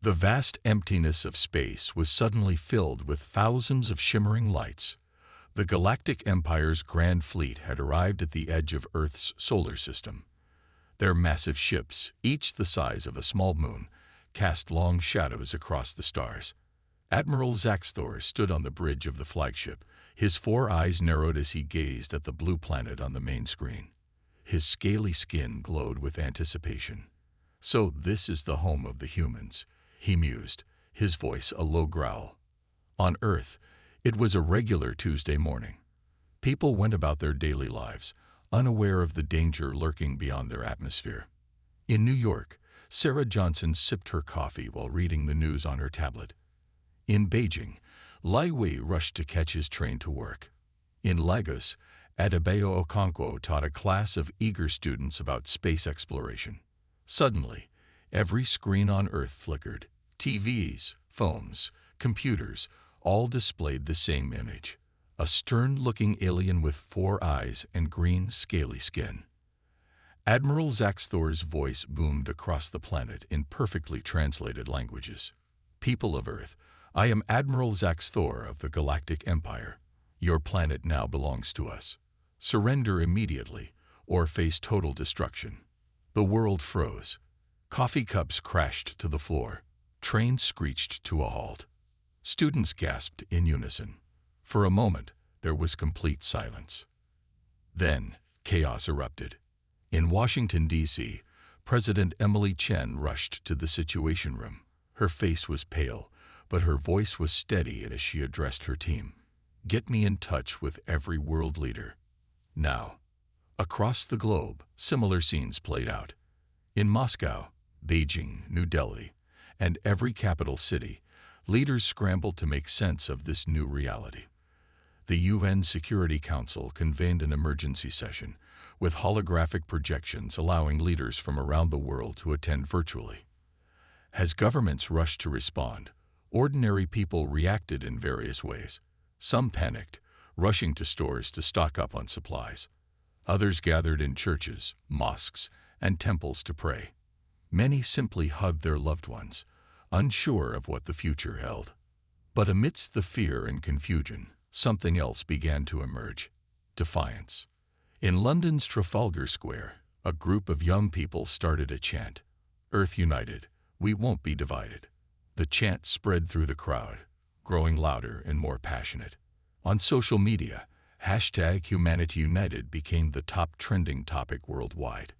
The vast emptiness of space was suddenly filled with thousands of shimmering lights. The Galactic Empire's grand fleet had arrived at the edge of Earth's solar system. Their massive ships, each the size of a small moon, cast long shadows across the stars. Admiral Zaxthor stood on the bridge of the flagship, his 4 eyes narrowed as he gazed at the blue planet on the main screen. His scaly skin glowed with anticipation. "So this is the home of the humans," he mused, his voice a low growl. On Earth, it was a regular Tuesday morning. People went about their daily lives, unaware of the danger lurking beyond their atmosphere. In New York, Sarah Johnson sipped her coffee while reading the news on her tablet. In Beijing, Lai Wei rushed to catch his train to work. In Lagos, Adebayo Okonkwo taught a class of eager students about space exploration. Suddenly, every screen on Earth flickered. TVs, phones, computers, all displayed the same image. A stern-looking alien with 4 eyes and green, scaly skin. Admiral Zaxthor's voice boomed across the planet in perfectly translated languages. "People of Earth, I am Admiral Zaxthor of the Galactic Empire. Your planet now belongs to us. Surrender immediately, or face total destruction." The world froze. Coffee cups crashed to the floor. Trains screeched to a halt. Students gasped in unison. For a moment, there was complete silence. Then, chaos erupted. In Washington, D.C., President Emily Chen rushed to the Situation Room. Her face was pale, but her voice was steady as she addressed her team. "Get me in touch with every world leader. Now." Across the globe, similar scenes played out. In Moscow, Beijing, New Delhi, and every capital city, leaders scrambled to make sense of this new reality. The UN Security Council convened an emergency session, with holographic projections allowing leaders from around the world to attend virtually. As governments rushed to respond, ordinary people reacted in various ways. Some panicked, rushing to stores to stock up on supplies. Others gathered in churches, mosques, and temples to pray. Many simply hugged their loved ones, unsure of what the future held. But amidst the fear and confusion, something else began to emerge: defiance. In London's Trafalgar Square, a group of young people started a chant. "Earth united, we won't be divided." The chant spread through the crowd, growing louder and more passionate. On social media, #HumanityUnited became the top trending topic worldwide.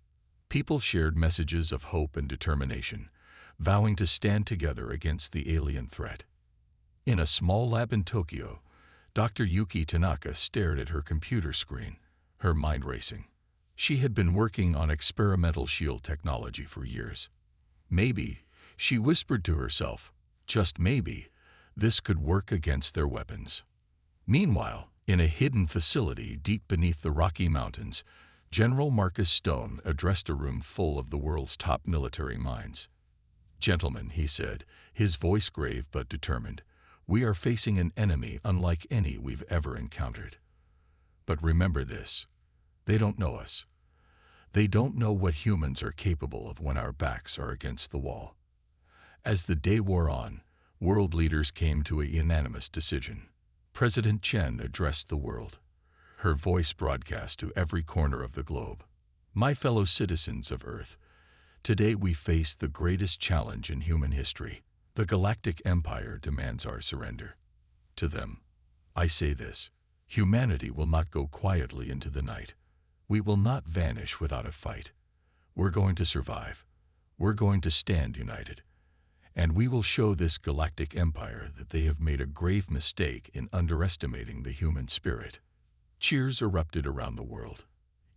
People shared messages of hope and determination, vowing to stand together against the alien threat. In a small lab in Tokyo, Dr. Yuki Tanaka stared at her computer screen, her mind racing. She had been working on experimental shield technology for years. Maybe, she whispered to herself, just maybe, this could work against their weapons. Meanwhile, in a hidden facility deep beneath the Rocky Mountains, General Marcus Stone addressed a room full of the world's top military minds. "Gentlemen," he said, his voice grave but determined, "we are facing an enemy unlike any we've ever encountered. But remember this, they don't know us. They don't know what humans are capable of when our backs are against the wall." As the day wore on, world leaders came to a unanimous decision. President Chen addressed the world. Her voice broadcast to every corner of the globe. "My fellow citizens of Earth, today we face the greatest challenge in human history. The Galactic Empire demands our surrender. To them, I say this: humanity will not go quietly into the night. We will not vanish without a fight. We're going to survive. We're going to stand united. And we will show this Galactic Empire that they have made a grave mistake in underestimating the human spirit." Cheers erupted around the world.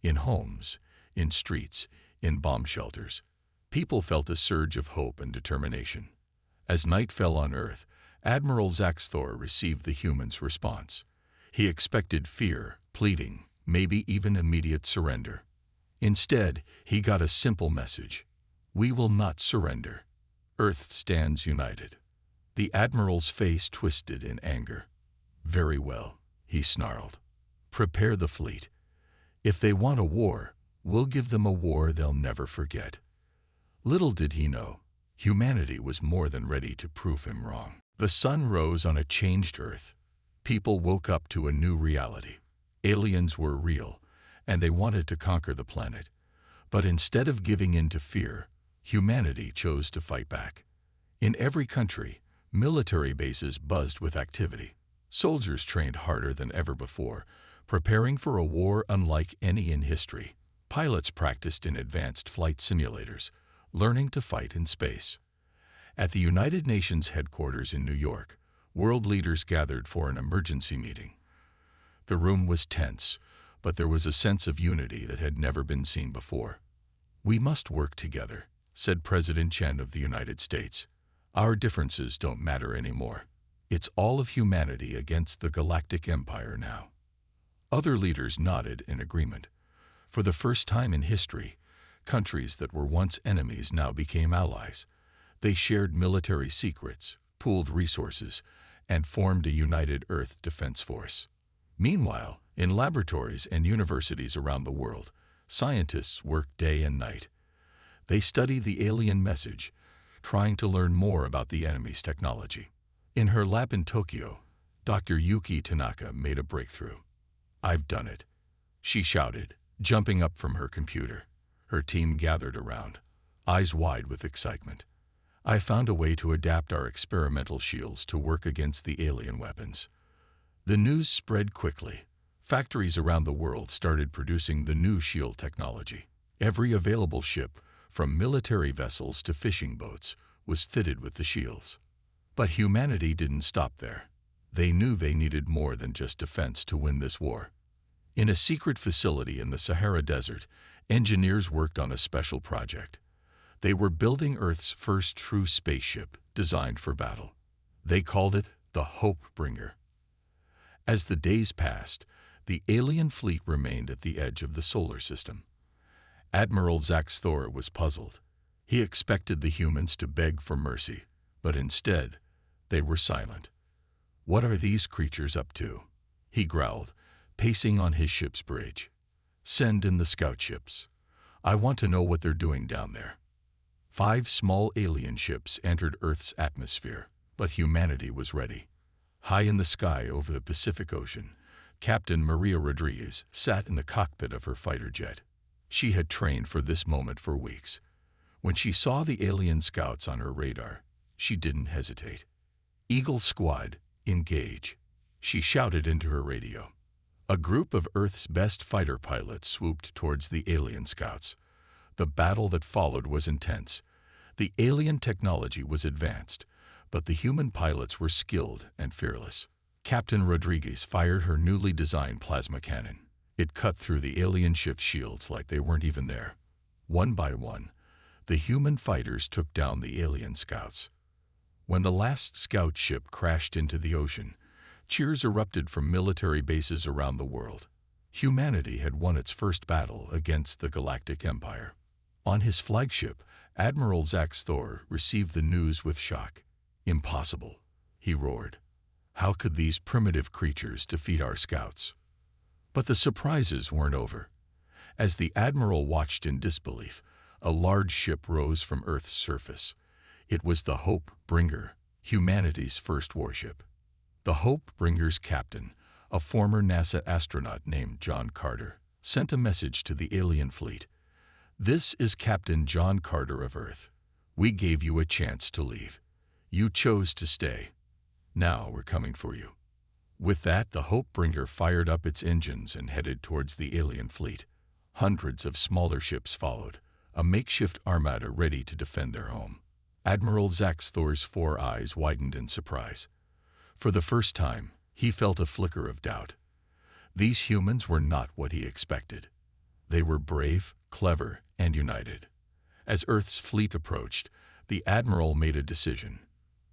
In homes, in streets, in bomb shelters, people felt a surge of hope and determination. As night fell on Earth, Admiral Zaxthor received the humans' response. He expected fear, pleading, maybe even immediate surrender. Instead, he got a simple message: "We will not surrender. Earth stands united." The Admiral's face twisted in anger. "Very well," he snarled. "Prepare the fleet. If they want a war, we'll give them a war they'll never forget." Little did he know, Humanity was more than ready to prove him wrong. The sun rose on a changed Earth. People woke up to a new reality. Aliens were real, and they wanted to conquer the planet. But instead of giving in to fear, humanity chose to fight back. In every country, military bases buzzed with activity. Soldiers trained harder than ever before, preparing for a war unlike any in history. Pilots practiced in advanced flight simulators, learning to fight in space. At the United Nations headquarters in New York, world leaders gathered for an emergency meeting. The room was tense, but there was a sense of unity that had never been seen before. "We must work together," said President Chen of the United States. "Our differences don't matter anymore. It's all of humanity against the Galactic Empire now." Other leaders nodded in agreement. For the first time in history, countries that were once enemies now became allies. They shared military secrets, pooled resources, and formed a united Earth Defense Force. Meanwhile, in laboratories and universities around the world, scientists worked day and night. They studied the alien message, trying to learn more about the enemy's technology. In her lab in Tokyo, Dr. Yuki Tanaka made a breakthrough. "I've done it," she shouted, jumping up from her computer. Her team gathered around, eyes wide with excitement. "I found a way to adapt our experimental shields to work against the alien weapons." The news spread quickly. Factories around the world started producing the new shield technology. Every available ship, from military vessels to fishing boats, was fitted with the shields. But humanity didn't stop there. They knew they needed more than just defense to win this war. In a secret facility in the Sahara Desert, engineers worked on a special project. They were building Earth's first true spaceship, designed for battle. They called it the Hope Bringer. As the days passed, the alien fleet remained at the edge of the solar system. Admiral Zax Thor was puzzled. He expected the humans to beg for mercy, but instead, they were silent. "What are these creatures up to?" he growled, pacing on his ship's bridge. "Send in the scout ships. I want to know what they're doing down there." 5 small alien ships entered Earth's atmosphere, but humanity was ready. High in the sky over the Pacific Ocean, Captain Maria Rodriguez sat in the cockpit of her fighter jet. She had trained for this moment for weeks. When she saw the alien scouts on her radar, she didn't hesitate. "Eagle Squad, engage," she shouted into her radio. A group of Earth's best fighter pilots swooped towards the alien scouts. The battle that followed was intense. The alien technology was advanced, but the human pilots were skilled and fearless. Captain Rodriguez fired her newly designed plasma cannon. It cut through the alien ship's shields like they weren't even there. One by one, the human fighters took down the alien scouts. When the last scout ship crashed into the ocean, cheers erupted from military bases around the world. Humanity had won its first battle against the Galactic Empire. On his flagship, Admiral Zax Thor received the news with shock. "Impossible," he roared. "How could these primitive creatures defeat our scouts?" But the surprises weren't over. As the Admiral watched in disbelief, a large ship rose from Earth's surface. It was the Hope Bringer, humanity's first warship. The Hope Bringer's captain, a former NASA astronaut named John Carter, sent a message to the alien fleet. "This is Captain John Carter of Earth. We gave you a chance to leave. You chose to stay. Now we're coming for you." With that, the Hope Bringer fired up its engines and headed towards the alien fleet. Hundreds of smaller ships followed, a makeshift armada ready to defend their home. Admiral Zax Thor's 4 eyes widened in surprise. For the first time, he felt a flicker of doubt. These humans were not what he expected. They were brave, clever, and united. As Earth's fleet approached, the Admiral made a decision.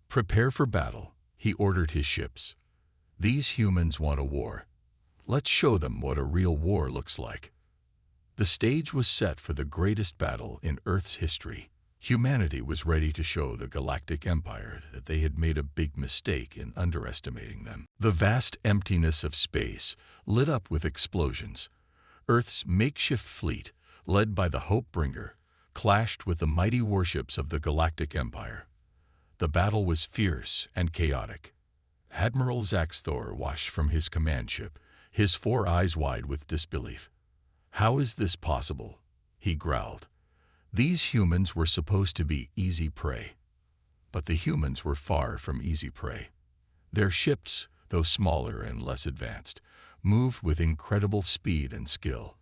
"Prepare for battle," he ordered his ships. "These humans want a war. Let's show them what a real war looks like." The stage was set for the greatest battle in Earth's history. Humanity was ready to show the Galactic Empire that they had made a big mistake in underestimating them. The vast emptiness of space lit up with explosions. Earth's makeshift fleet, led by the Hope Bringer, clashed with the mighty warships of the Galactic Empire. The battle was fierce and chaotic. Admiral Zaxthor watched from his command ship, his 4 eyes wide with disbelief. "How is this possible?" he growled. "These humans were supposed to be easy prey." But the humans were far from easy prey. Their ships, though smaller and less advanced, moved with incredible speed and skill.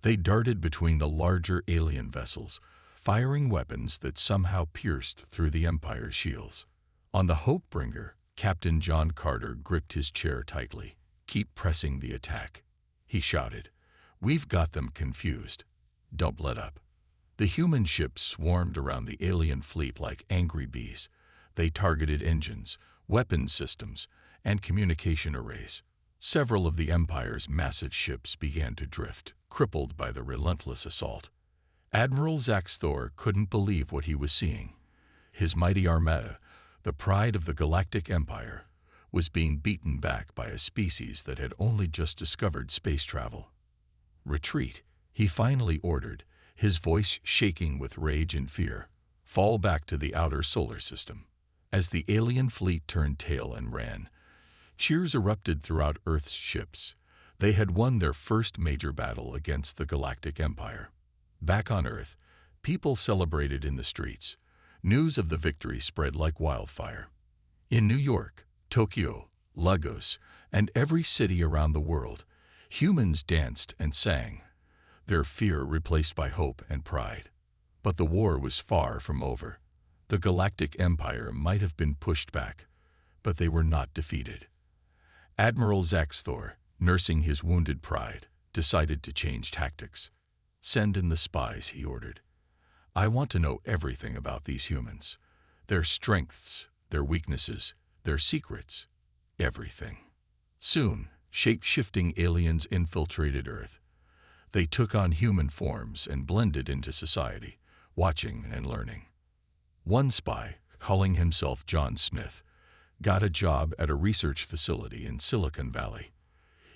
They darted between the larger alien vessels, firing weapons that somehow pierced through the Empire's shields. On the Hopebringer, Captain John Carter gripped his chair tightly. "Keep pressing the attack," he shouted. "We've got them confused. Don't let up." The human ships swarmed around the alien fleet like angry bees. They targeted engines, weapons systems, and communication arrays. Several of the Empire's massive ships began to drift, crippled by the relentless assault. Admiral Zaxthor couldn't believe what he was seeing. His mighty armada, the pride of the Galactic Empire, was being beaten back by a species that had only just discovered space travel. "Retreat," he finally ordered, his voice shaking with rage and fear. "Fall back to the outer solar system." As the alien fleet turned tail and ran, cheers erupted throughout Earth's ships. They had won their first major battle against the Galactic Empire. Back on Earth, people celebrated in the streets. News of the victory spread like wildfire. In New York, Tokyo, Lagos, and every city around the world, humans danced and sang, their fear replaced by hope and pride. But the war was far from over. The Galactic Empire might have been pushed back, but they were not defeated. Admiral Zaxthor, nursing his wounded pride, decided to change tactics. "Send in the spies," he ordered. "I want to know everything about these humans. Their strengths, their weaknesses, their secrets, everything." Soon, shape-shifting aliens infiltrated Earth. They took on human forms and blended into society, watching and learning. One spy, calling himself John Smith, got a job at a research facility in Silicon Valley.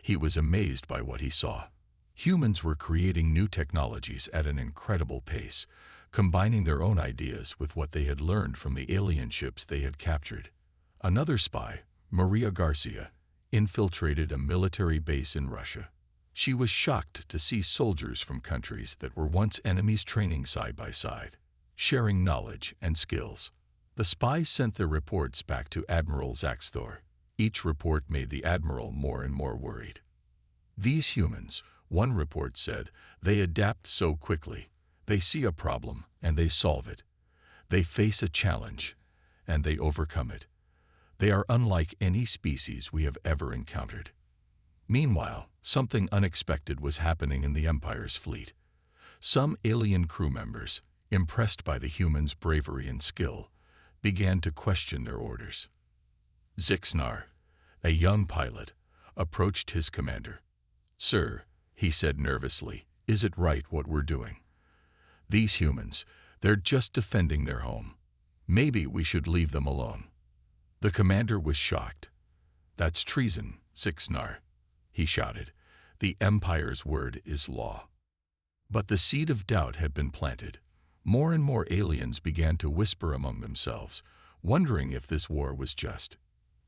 He was amazed by what he saw. Humans were creating new technologies at an incredible pace, combining their own ideas with what they had learned from the alien ships they had captured. Another spy, Maria Garcia, infiltrated a military base in Russia. She was shocked to see soldiers from countries that were once enemies training side by side, sharing knowledge and skills. The spies sent their reports back to Admiral Zaxthor. Each report made the Admiral more and more worried. "These humans," one report said, "they adapt so quickly. They see a problem and they solve it. They face a challenge and they overcome it. They are unlike any species we have ever encountered." Meanwhile, something unexpected was happening in the Empire's fleet. Some alien crew members, impressed by the humans' bravery and skill, began to question their orders. Zixnar, a young pilot, approached his commander. "Sir," he said nervously, "is it right what we're doing? These humans, they're just defending their home. Maybe we should leave them alone." The commander was shocked. "That's treason, Zixnar," he shouted. "The Empire's word is law." But the seed of doubt had been planted. More and more aliens began to whisper among themselves, wondering if this war was just.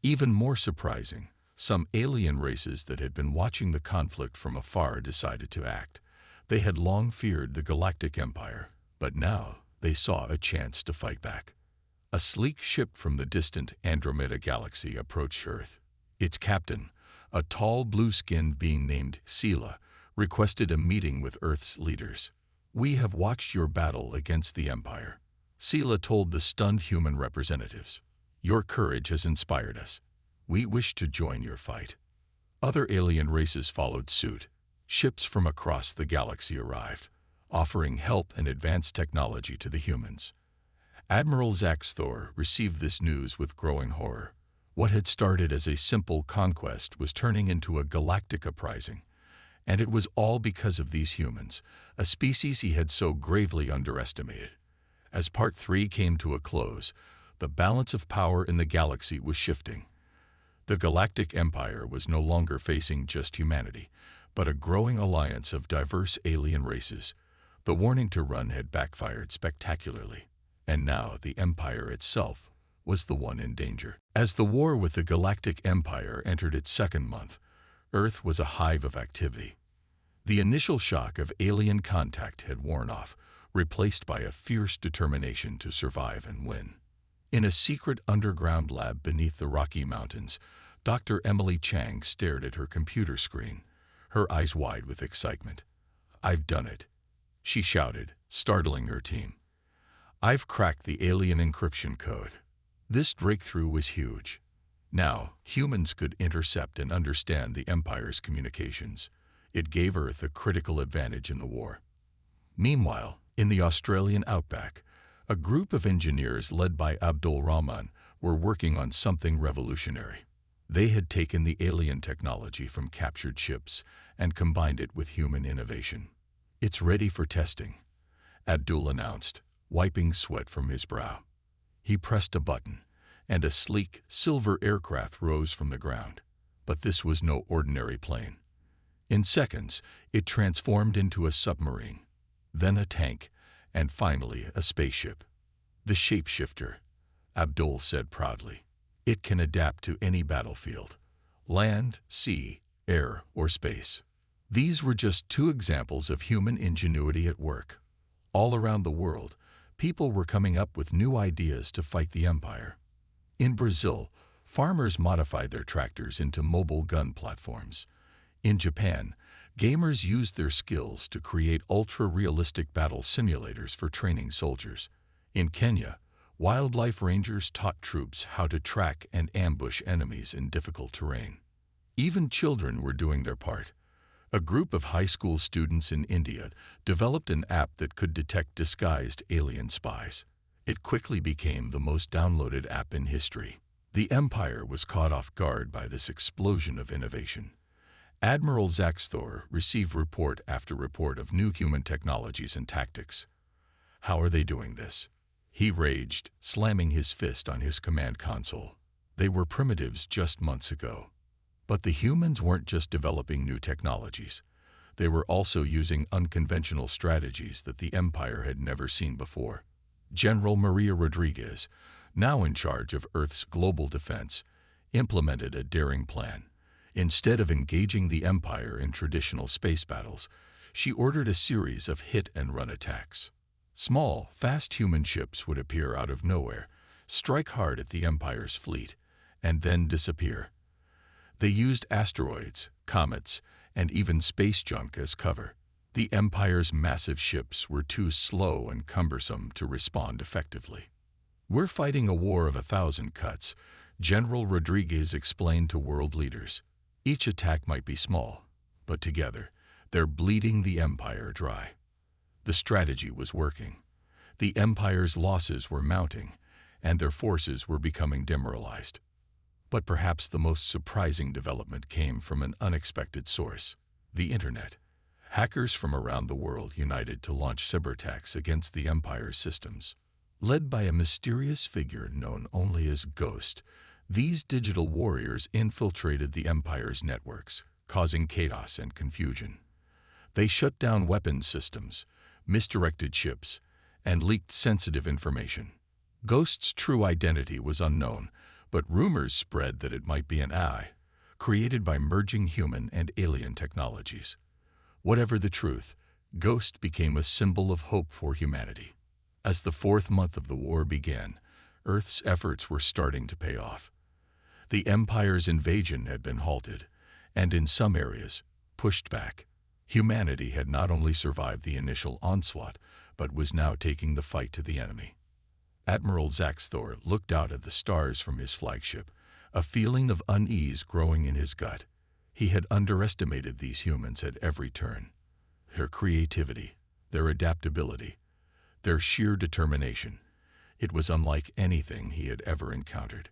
Even more surprising, some alien races that had been watching the conflict from afar decided to act. They had long feared the Galactic Empire, but now they saw a chance to fight back. A sleek ship from the distant Andromeda galaxy approached Earth. Its captain, a tall blue-skinned being named Sela, requested a meeting with Earth's leaders. "We have watched your battle against the Empire," Sela told the stunned human representatives. "Your courage has inspired us. We wish to join your fight." Other alien races followed suit. Ships from across the galaxy arrived, offering help and advanced technology to the humans. Admiral Zaxthor received this news with growing horror. What had started as a simple conquest was turning into a galactic uprising. And it was all because of these humans, a species he had so gravely underestimated. As Part 3 came to a close, the balance of power in the galaxy was shifting. The Galactic Empire was no longer facing just humanity, but a growing alliance of diverse alien races. The warning to run had backfired spectacularly, and now the Empire itself was the one in danger. As the war with the Galactic Empire entered its second month, Earth was a hive of activity. The initial shock of alien contact had worn off, replaced by a fierce determination to survive and win. In a secret underground lab beneath the Rocky Mountains, Dr. Emily Chang stared at her computer screen, her eyes wide with excitement. "I've done it," she shouted, startling her team. "I've cracked the alien encryption code." This breakthrough was huge. Now, humans could intercept and understand the Empire's communications. It gave Earth a critical advantage in the war. Meanwhile, in the Australian outback, a group of engineers led by Abdul Rahman were working on something revolutionary. They had taken the alien technology from captured ships and combined it with human innovation. "It's ready for testing," Abdul announced, wiping sweat from his brow. He pressed a button, and a sleek, silver aircraft rose from the ground. But this was no ordinary plane. In seconds, it transformed into a submarine, then a tank, and finally a spaceship. "The shapeshifter," Abdul said proudly. "It can adapt to any battlefield, land, sea, air, or space." These were just two examples of human ingenuity at work. All around the world, people were coming up with new ideas to fight the Empire. In Brazil, farmers modified their tractors into mobile gun platforms. In Japan, gamers used their skills to create ultra-realistic battle simulators for training soldiers. In Kenya, wildlife rangers taught troops how to track and ambush enemies in difficult terrain. Even children were doing their part. A group of high school students in India developed an app that could detect disguised alien spies. It quickly became the most downloaded app in history. The Empire was caught off guard by this explosion of innovation. Admiral Zaxthor received report after report of new human technologies and tactics. "How are they doing this?" he raged, slamming his fist on his command console. They were primitives just months ago. But the humans weren't just developing new technologies. They were also using unconventional strategies that the Empire had never seen before. General Maria Rodriguez, now in charge of Earth's global defense, implemented a daring plan. Instead of engaging the Empire in traditional space battles, she ordered a series of hit-and-run attacks. Small, fast human ships would appear out of nowhere, strike hard at the Empire's fleet, and then disappear. They used asteroids, comets, and even space junk as cover. The Empire's massive ships were too slow and cumbersome to respond effectively. "We're fighting a war of 1,000 cuts," General Rodriguez explained to world leaders. "Each attack might be small, but together, they're bleeding the Empire dry." The strategy was working. The Empire's losses were mounting, and their forces were becoming demoralized. But perhaps the most surprising development came from an unexpected source: the Internet. Hackers from around the world united to launch cyberattacks against the Empire's systems. Led by a mysterious figure known only as Ghost, these digital warriors infiltrated the Empire's networks, causing chaos and confusion. They shut down weapons systems, misdirected ships, and leaked sensitive information. Ghost's true identity was unknown, but rumors spread that it might be an AI, created by merging human and alien technologies. Whatever the truth, Ghost became a symbol of hope for humanity. As the fourth month of the war began, Earth's efforts were starting to pay off. The Empire's invasion had been halted, and in some areas, pushed back. Humanity had not only survived the initial onslaught, but was now taking the fight to the enemy. Admiral Zaxthor looked out at the stars from his flagship, a feeling of unease growing in his gut. He had underestimated these humans at every turn. Their creativity, their adaptability, their sheer determination. It was unlike anything he had ever encountered.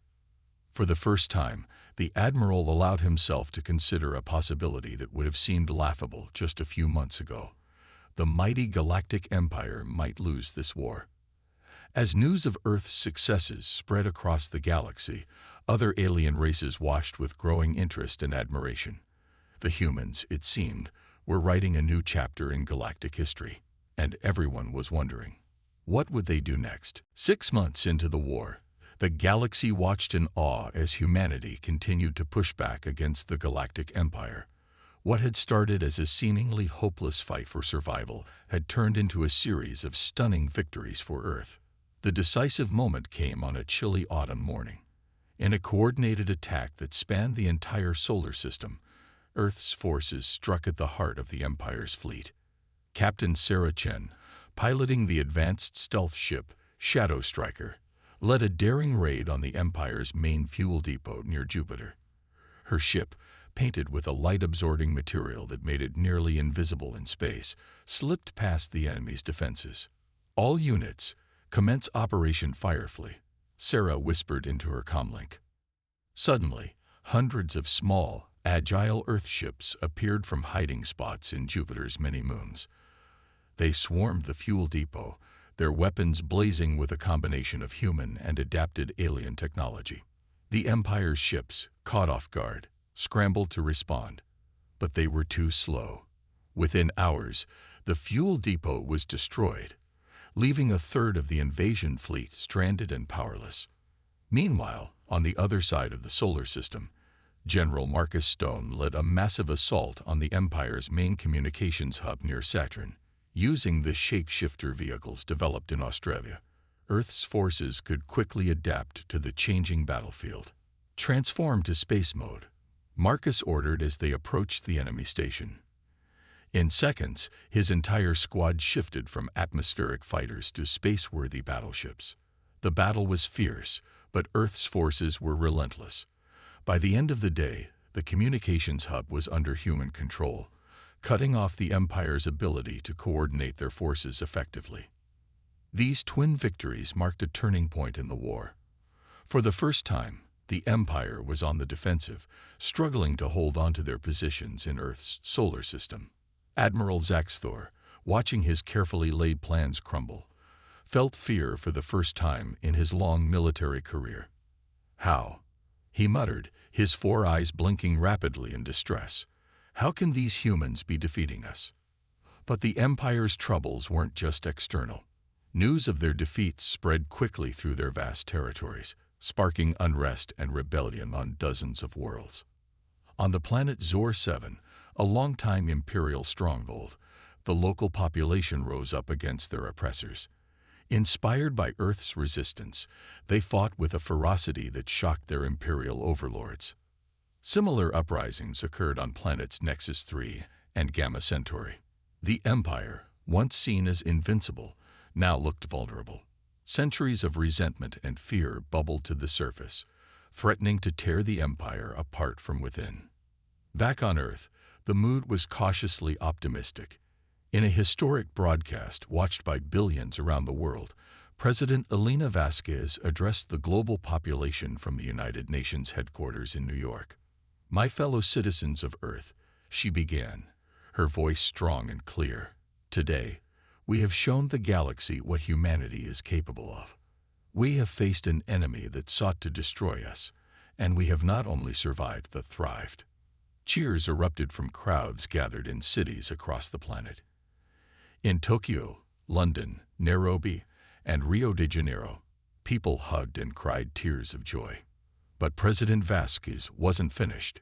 For the first time, the Admiral allowed himself to consider a possibility that would have seemed laughable just a few months ago. The mighty Galactic Empire might lose this war. As news of Earth's successes spread across the galaxy, other alien races watched with growing interest and admiration. The humans, it seemed, were writing a new chapter in galactic history. and everyone was wondering, what would they do next? 6 months into the war, the galaxy watched in awe as humanity continued to push back against the Galactic Empire. What had started as a seemingly hopeless fight for survival had turned into a series of stunning victories for Earth. The decisive moment came on a chilly autumn morning. In a coordinated attack that spanned the entire solar system, Earth's forces struck at the heart of the Empire's fleet. Captain Sarah Chen, piloting the advanced stealth ship Shadow Striker, led a daring raid on the Empire's main fuel depot near Jupiter. Her ship, painted with a light-absorbing material that made it nearly invisible in space, slipped past the enemy's defenses. "All units, commence Operation Firefly," Sarah whispered into her comlink. Suddenly, hundreds of small, agile Earth ships appeared from hiding spots in Jupiter's many moons. They swarmed the fuel depot, their weapons blazing with a combination of human and adapted alien technology. The Empire's ships, caught off guard, scrambled to respond, but they were too slow. Within hours, the fuel depot was destroyed, leaving a third of the invasion fleet stranded and powerless. Meanwhile, on the other side of the solar system, General Marcus Stone led a massive assault on the Empire's main communications hub near Saturn. Using the shapeshifter vehicles developed in Australia, Earth's forces could quickly adapt to the changing battlefield. "Transform to space mode," Marcus ordered as they approached the enemy station. In seconds, his entire squad shifted from atmospheric fighters to space-worthy battleships. The battle was fierce, but Earth's forces were relentless. By the end of the day, the communications hub was under human control, cutting off the Empire's ability to coordinate their forces effectively. These twin victories marked a turning point in the war. For the first time, the Empire was on the defensive, struggling to hold on to their positions in Earth's solar system. Admiral Zaxthor, watching his carefully laid plans crumble, felt fear for the first time in his long military career. "How?" he muttered, his four eyes blinking rapidly in distress. "How can these humans be defeating us?" But the Empire's troubles weren't just external. News of their defeats spread quickly through their vast territories, sparking unrest and rebellion on dozens of worlds. On the planet Zor 7, a longtime Imperial stronghold, the local population rose up against their oppressors. Inspired by Earth's resistance, they fought with a ferocity that shocked their Imperial overlords. Similar uprisings occurred on planets Nexus 3 and Gamma Centauri. The Empire, once seen as invincible, now looked vulnerable. Centuries of resentment and fear bubbled to the surface, threatening to tear the Empire apart from within. Back on Earth, the mood was cautiously optimistic. In a historic broadcast watched by billions around the world, President Elena Vasquez addressed the global population from the United Nations headquarters in New York. "My fellow citizens of Earth," she began, her voice strong and clear, "today, we have shown the galaxy what humanity is capable of. We have faced an enemy that sought to destroy us, and we have not only survived but thrived." Cheers erupted from crowds gathered in cities across the planet. In Tokyo, London, Nairobi, and Rio de Janeiro, people hugged and cried tears of joy. But President Vasquez wasn't finished.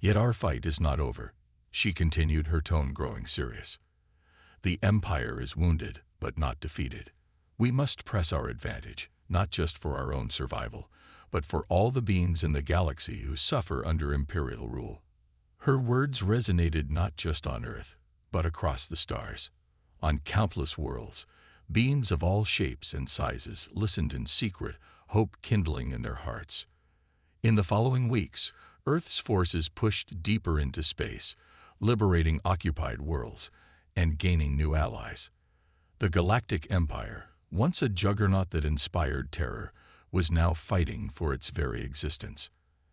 "Yet our fight is not over," she continued, her tone growing serious. "The Empire is wounded, but not defeated. We must press our advantage, not just for our own survival, but for all the beings in the galaxy who suffer under Imperial rule." Her words resonated not just on Earth, but across the stars. On countless worlds, beings of all shapes and sizes listened in secret, hope kindling in their hearts. In the following weeks, Earth's forces pushed deeper into space, liberating occupied worlds and gaining new allies. The Galactic Empire, once a juggernaut that inspired terror, was now fighting for its very existence.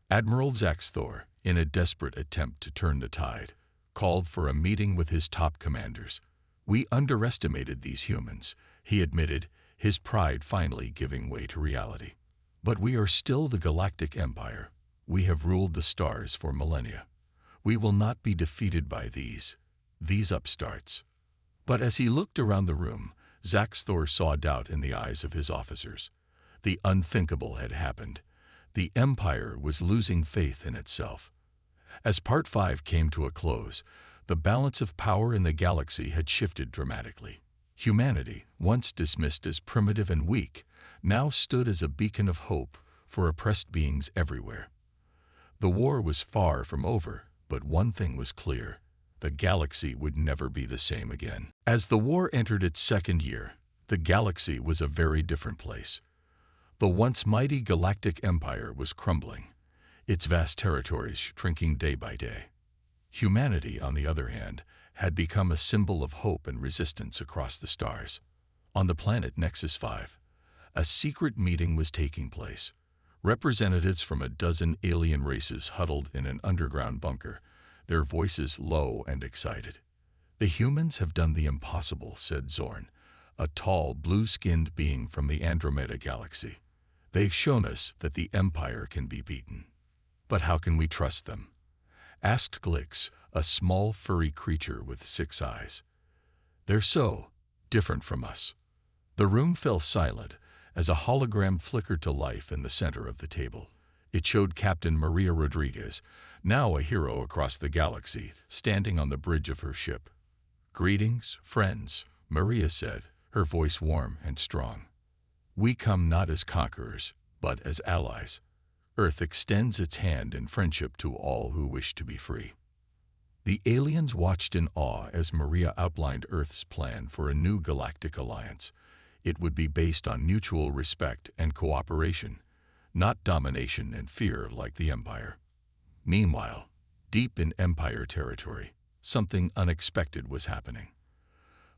Admiral Zaxthor, in a desperate attempt to turn the tide, called for a meeting with his top commanders. "We underestimated these humans," he admitted, his pride finally giving way to reality. "But we are still the Galactic Empire. We have ruled the stars for millennia. We will not be defeated by these upstarts." But as he looked around the room, Zaxthor saw doubt in the eyes of his officers. The unthinkable had happened. The Empire was losing faith in itself. As Part 5 came to a close, the balance of power in the galaxy had shifted dramatically. Humanity, once dismissed as primitive and weak, now stood as a beacon of hope for oppressed beings everywhere. The war was far from over, but one thing was clear: the galaxy would never be the same again. As the war entered its second year, the galaxy was a very different place. The once mighty Galactic Empire was crumbling, its vast territories shrinking day by day. Humanity, on the other hand, had become a symbol of hope and resistance across the stars. On the planet Nexus 5, a secret meeting was taking place. Representatives from a dozen alien races huddled in an underground bunker, their voices low and excited. "The humans have done the impossible," said Zorn, a tall, blue-skinned being from the Andromeda galaxy. "They've shown us that the Empire can be beaten." "But how can we trust them?" asked Glix, a small, furry creature with 6 eyes. "They're so different from us." The room fell silent as a hologram flickered to life in the center of the table. It showed Captain Maria Rodriguez, now a hero across the galaxy, standing on the bridge of her ship. "Greetings, friends," Maria said, her voice warm and strong. "We come not as conquerors, but as allies. Earth extends its hand in friendship to all who wish to be free." The aliens watched in awe as Maria outlined Earth's plan for a new galactic alliance. It would be based on mutual respect and cooperation, not domination and fear like the Empire. Meanwhile, deep in Empire territory, something unexpected was happening.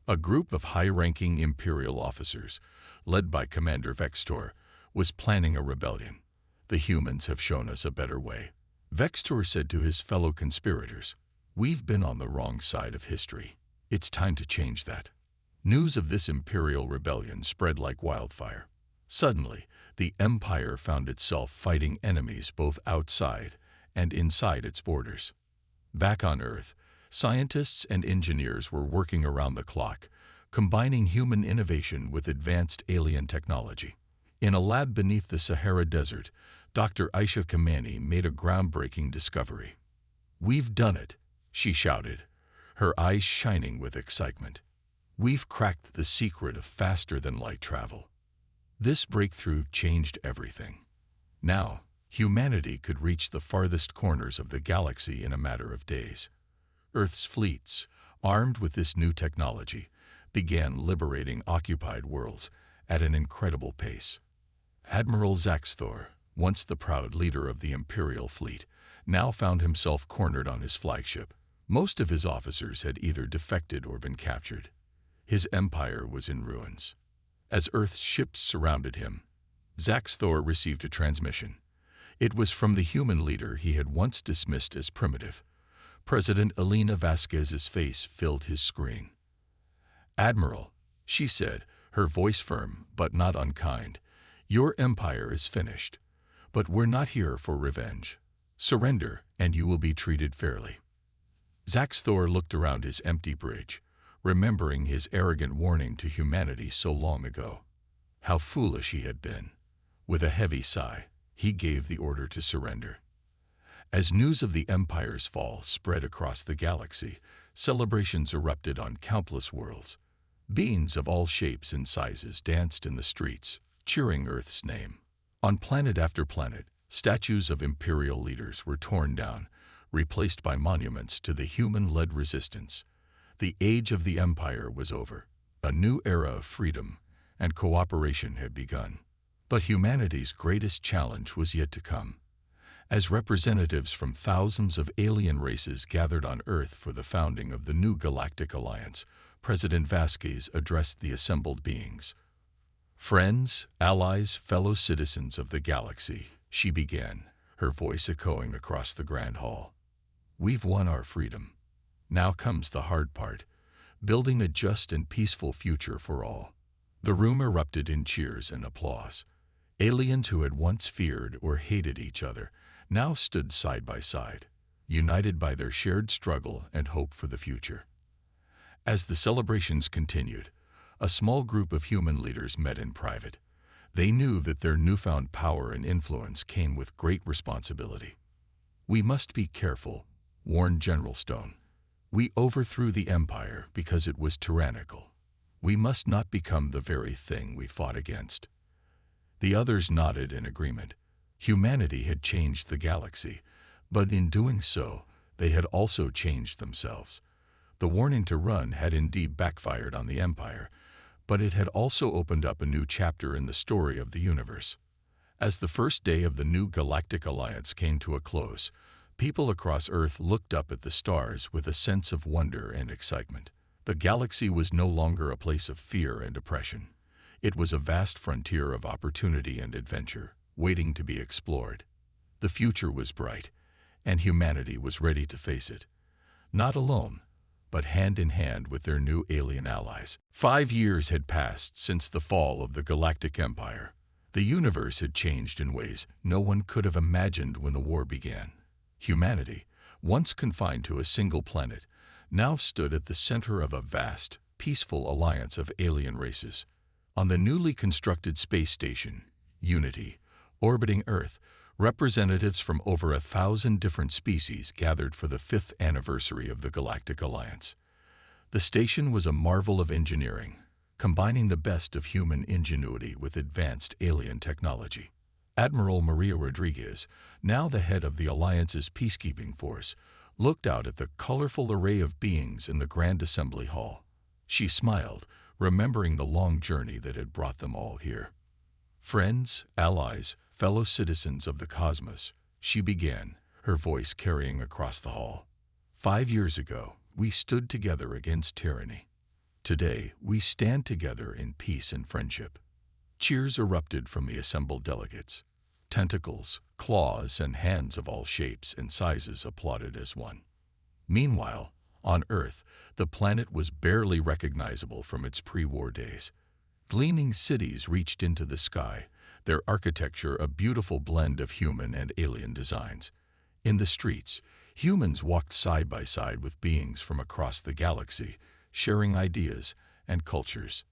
A group of high-ranking Imperial officers, led by Commander Vextor, was planning a rebellion. "The humans have shown us a better way," Vextor said to his fellow conspirators. "We've been on the wrong side of history. It's time to change that." News of this Imperial rebellion spread like wildfire. Suddenly, the Empire found itself fighting enemies both outside and inside its borders. Back on Earth, scientists and engineers were working around the clock, combining human innovation with advanced alien technology. In a lab beneath the Sahara Desert, Dr. Aisha Kamani made a groundbreaking discovery. "We've done it," she shouted, her eyes shining with excitement. "We've cracked the secret of faster-than-light travel." This breakthrough changed everything. Now, humanity could reach the farthest corners of the galaxy in a matter of days. Earth's fleets, armed with this new technology, began liberating occupied worlds at an incredible pace. Admiral Zaxthor, once the proud leader of the Imperial fleet, now found himself cornered on his flagship. Most of his officers had either defected or been captured. His empire was in ruins. As Earth's ships surrounded him, Zaxthor received a transmission. It was from the human leader he had once dismissed as primitive. President Elena Vasquez's face filled his screen. "Admiral," she said, her voice firm but not unkind, "your empire is finished. But we're not here for revenge. Surrender, and you will be treated fairly." Zaxthor looked around his empty bridge, remembering his arrogant warning to humanity so long ago. How foolish he had been. With a heavy sigh, he gave the order to surrender. As news of the Empire's fall spread across the galaxy, celebrations erupted on countless worlds. Beings of all shapes and sizes danced in the streets, cheering Earth's name. On planet after planet, statues of Imperial leaders were torn down, replaced by monuments to the human-led resistance. The age of the Empire was over. A new era of freedom and cooperation had begun. But humanity's greatest challenge was yet to come. As representatives from thousands of alien races gathered on Earth for the founding of the new Galactic Alliance, President Vasquez addressed the assembled beings. "Friends, allies, fellow citizens of the galaxy," she began, her voice echoing across the Grand Hall. "We've won our freedom. Now comes the hard part, building a just and peaceful future for all." The room erupted in cheers and applause. Aliens who had once feared or hated each other now stood side by side, united by their shared struggle and hope for the future. As the celebrations continued, a small group of human leaders met in private. They knew that their newfound power and influence came with great responsibility. "We must be careful," warned General Stone. "We overthrew the Empire because it was tyrannical. We must not become the very thing we fought against." The others nodded in agreement. Humanity had changed the galaxy, but in doing so, they had also changed themselves. The warning to run had indeed backfired on the Empire, but it had also opened up a new chapter in the story of the universe. As the first day of the new Galactic Alliance came to a close, people across Earth looked up at the stars with a sense of wonder and excitement. The galaxy was no longer a place of fear and oppression. It was a vast frontier of opportunity and adventure, waiting to be explored. The future was bright, and humanity was ready to face it. Not alone, but hand in hand with their new alien allies. 5 years had passed since the fall of the Galactic Empire. The universe had changed in ways no one could have imagined when the war began. Humanity, once confined to a single planet, now stood at the center of a vast, peaceful alliance of alien races. On the newly constructed space station, Unity, orbiting Earth, representatives from over 1,000 different species gathered for the 5th anniversary of the Galactic Alliance. The station was a marvel of engineering, combining the best of human ingenuity with advanced alien technology. Admiral Maria Rodriguez, now the head of the Alliance's peacekeeping force, looked out at the colorful array of beings in the Grand Assembly Hall. She smiled, remembering the long journey that had brought them all here. "Friends, allies, fellow citizens of the cosmos," she began, her voice carrying across the hall. 5 years ago, we stood together against tyranny. Today, we stand together in peace and friendship." Cheers erupted from the assembled delegates. Tentacles, claws, and hands of all shapes and sizes applauded as one. Meanwhile, on Earth, the planet was barely recognizable from its pre-war days. Gleaming cities reached into the sky, their architecture a beautiful blend of human and alien designs. In the streets, humans walked side by side with beings from across the galaxy, sharing ideas and cultures.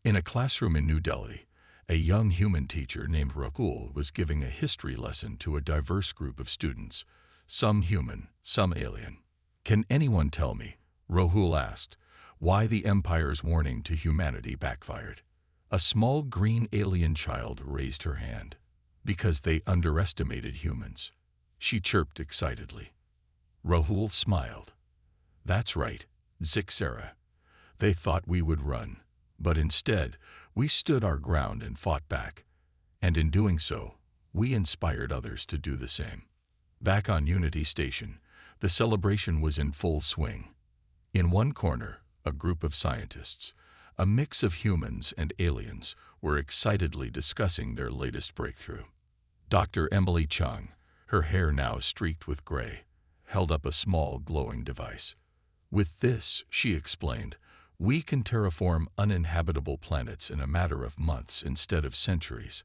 In a classroom in New Delhi, a young human teacher named Rahul was giving a history lesson to a diverse group of students, some human, some alien. "Can anyone tell me," Rahul asked, "why the Empire's warning to humanity backfired?" A small green alien child raised her hand. "Because they underestimated humans," she chirped excitedly. Rahul smiled. "That's right, Zixera. They thought we would run, but instead, we stood our ground and fought back. And in doing so, we inspired others to do the same." Back on Unity Station, the celebration was in full swing. In one corner, a group of scientists, a mix of humans and aliens, were excitedly discussing their latest breakthrough. Dr. Emily Chung, her hair now streaked with gray, held up a small glowing device. "With this," she explained, "we can terraform uninhabitable planets in a matter of months instead of centuries.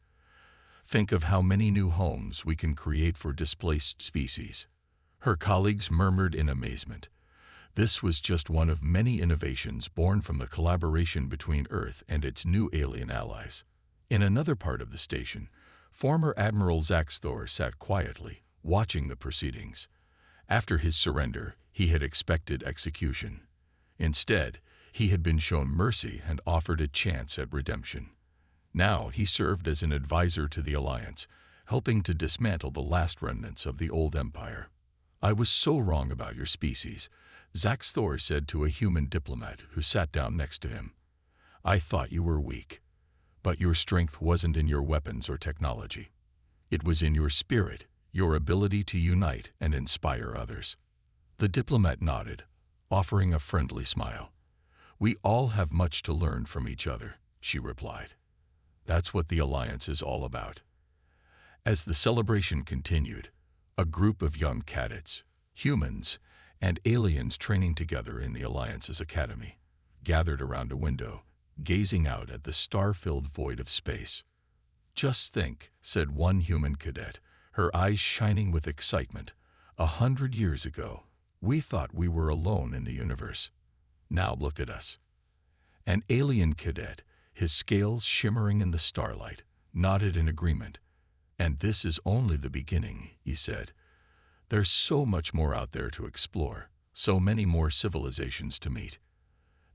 Think of how many new homes we can create for displaced species." Her colleagues murmured in amazement. This was just one of many innovations born from the collaboration between Earth and its new alien allies. In another part of the station, former Admiral Zaxthor sat quietly, watching the proceedings. After his surrender, he had expected execution. Instead, he had been shown mercy and offered a chance at redemption. Now he served as an advisor to the Alliance, helping to dismantle the last remnants of the old empire. "I was so wrong about your species," Zaxthor said to a human diplomat who sat down next to him. "I thought you were weak. But your strength wasn't in your weapons or technology. It was in your spirit, your ability to unite and inspire others." The diplomat nodded, offering a friendly smile. "We all have much to learn from each other," she replied. "That's what the Alliance is all about." As the celebration continued, a group of young cadets, humans, and aliens training together in the Alliance's academy, gathered around a window, gazing out at the star-filled void of space. "Just think," said one human cadet, her eyes shining with excitement, 100 years ago, we thought we were alone in the universe. Now look at us." An alien cadet, his scales shimmering in the starlight, nodded in agreement. "And this is only the beginning," he said. "There's so much more out there to explore, so many more civilizations to meet."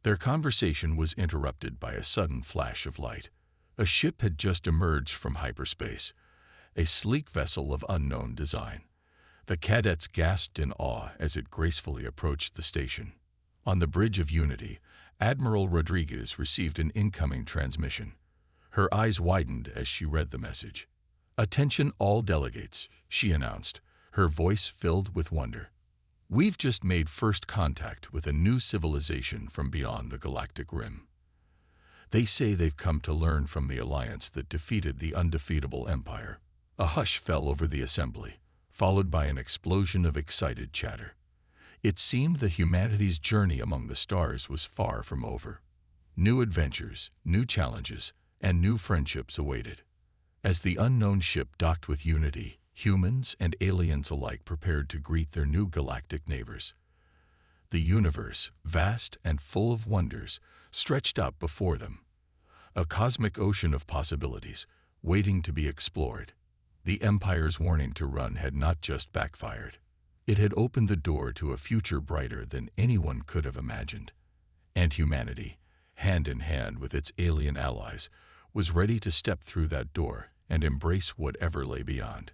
Their conversation was interrupted by a sudden flash of light. A ship had just emerged from hyperspace, a sleek vessel of unknown design. The cadets gasped in awe as it gracefully approached the station. On the bridge of Unity, Admiral Rodriguez received an incoming transmission. Her eyes widened as she read the message. "Attention all delegates," she announced, her voice filled with wonder. "We've just made first contact with a new civilization from beyond the galactic rim. They say they've come to learn from the alliance that defeated the undefeatable Empire." A hush fell over the assembly, followed by an explosion of excited chatter. It seemed that humanity's journey among the stars was far from over. New adventures, new challenges, and new friendships awaited. As the unknown ship docked with Unity, humans and aliens alike prepared to greet their new galactic neighbors. The universe, vast and full of wonders, stretched out before them. A cosmic ocean of possibilities, waiting to be explored. The Empire's warning to run had not just backfired. It had opened the door to a future brighter than anyone could have imagined. And humanity, hand in hand with its alien allies, was ready to step through that door and embrace whatever lay beyond.